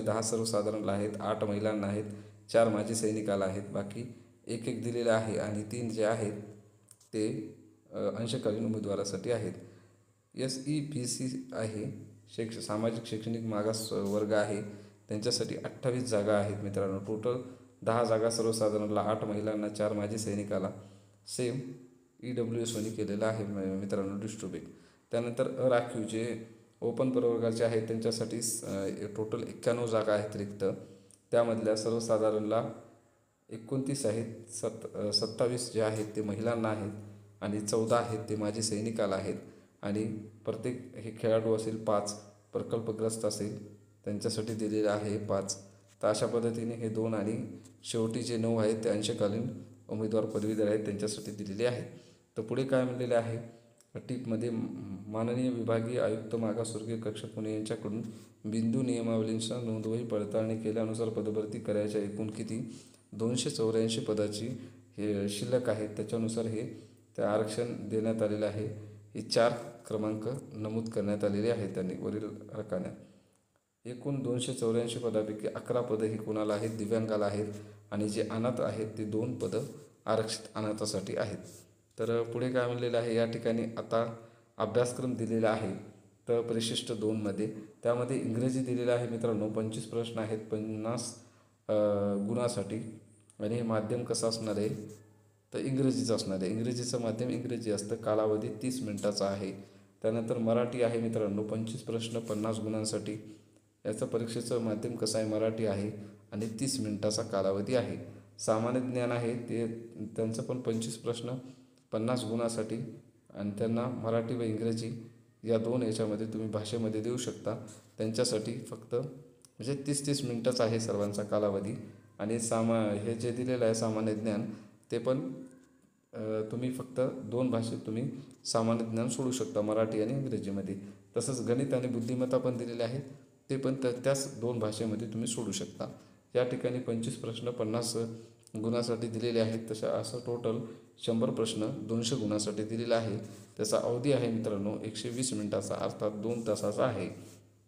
S1: 10 सर्वसाधारणला आहेत, 8 महिलांना आहेत, 4 माजी सैनिकाला आहेत, बाकी 1 दिलेलं आहे आणि 3 जे आहेत ते अंशकालीन उमेदवारासाठी आहेत. SEBC आहे, सामाजिक शैक्षणिक मागास वर्ग आहे त्यांच्यासाठी 28 जागा आहेत मित्रांनो. टोटल 10 जागा सर्वसाधारणला, 8 महिलांना, 4 माजी सैनिकाला, सेम EWSनी केलेलं आहे मित्रांनो डिस्ट्रीब्यूट. त्यानंतर अराखीव जे ओपन प्रवर्गाचे आहेत त्यांच्यासाठी टोटल 91 जागा आहेत रिक्त. त्यामधल्या सर्वसाधारणला 29 आहेत, 27 जे आहेत ते महिलांना आहेत आणि 14 आहेत ते माजी सैनिकाला आहेत. आणि प्रत्येक हे खेळाडू असेल 5, प्रकल्पग्रस्त असेल त्यांच्यासाठी दिलेले आहे 5. तर अशा पद्धतीने हे 2 आणि शेवटी जे 9 आहेत ते अंशकालीन उमेदवार पदवीधर आहेत त्यांच्यासाठी दिलेले आहे. तर पुढे काय म्हणलेले आहे टीपमध्ये, माननीय विभागीय आयुक्त मागासवर्गीय कक्ष पुणे यांच्याकडून बिंदू नियमावलींचा नोंदवही पडताळणी केल्यानुसार पदभरती करायच्या एकूण किती 284 पदाची हे शिल्लक आहेत. त्याच्यानुसार हे ते आरक्षण देण्यात आलेलं आहे. हे 4 क्रमांक नमूद करण्यात आलेले आहेत त्यांनी वरील रकान्यात. एकूण 284 पदापैकी 11 पदं ही कोणाला आहेत, दिव्यांगाला आहेत. आणि जे अनाथ आहेत ते 2 पदं आरक्षित अनाथासाठी आहेत. तर पुढे काय म्हणलेलं आहे या ठिकाणी, आता अभ्यासक्रम दिलेला आहे तर परिशिष्ट 2मध्ये, त्यामध्ये इंग्रजी दिलेलं आहे मित्रांनो. 25 प्रश्न आहेत 50 गुणासाठी. आणि हे माध्यम कसं असणार आहे तर इंग्रजीचं असणार आहे. इंग्रजीचं माध्यम इंग्रजी असतं. कालावधी 30 मिनिटाचा आहे. त्यानंतर मराठी आहे मित्रांनो, 25 प्रश्न 50 गुणांसाठी. याचं परीक्षेचं माध्यम कसं आहे, मराठी आहे आणि 30 मिनिटाचा कालावधी आहे. सामान्य ज्ञान आहे ते त्यांचं पण 25 प्रश्न 50 गुणासाठी आणि त्यांना मराठी व इंग्रजी या 2 याच्यामध्ये तुम्ही भाषेमध्ये देऊ शकता. त्यांच्यासाठी फक्त म्हणजे 30-30 मिनिटच आहे सर्वांचा कालावधी. आणि हे जे दिलेलं आहे सामान्य ज्ञान ते पण तुम्ही फक्त 2 भाषेत तुम्ही सामान्य ज्ञान सोडू शकता, मराठी आणि इंग्रजीमध्ये. तसंच गणित आणि बुद्धिमत्ता पण दिलेले आहेत, ते पण त्याच 2 भाषेमध्ये तुम्ही सोडू शकता. या ठिकाणी 25 प्रश्न 50 गुणासाठी दिलेले आहेत. असं टोटल 100 प्रश्न 200 गुणासाठी दिलेला आहे. त्याचा अवधी आहे मित्रांनो 120 मिनिटाचा, अर्थात 2 तासाचा आहे.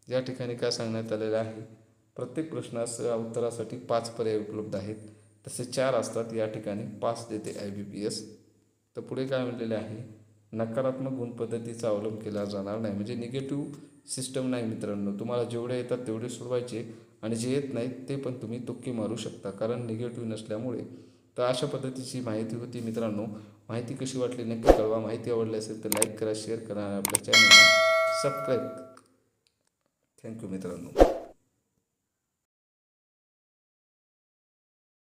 S1: या ठिकाणी काय सांगण्यात आलेलं आहे, प्रत्येक प्रश्नाच्या उत्तरासाठी 5 पर्याय उपलब्ध आहेत. तसे 4 असतात, या ठिकाणी 5 देते IBPS. तर पुढे काय म्हणलेले आहे, नकारात्मक गुण पद्धतीचा अवलंब केला जाणार नाही. म्हणजे निगेटिव्ह सिस्टम नाही मित्रांनो. तुम्हाला जेवढे येतात तेवढे सोडवायचे आणि जे येत नाहीत ते पण तुम्ही तुक्की मारू शकता, कारण निगेटिव्ह नसल्यामुळे. तर अशा पद्धतीची माहिती होती मित्रांनो. माहिती कशी वाटली नक्की कळवा. माहिती आवडली असेल तर लाईक करा, शेअर करा आणि आपल्या चॅनलला सबस्क्राईब. थँक्यू मित्रांनो.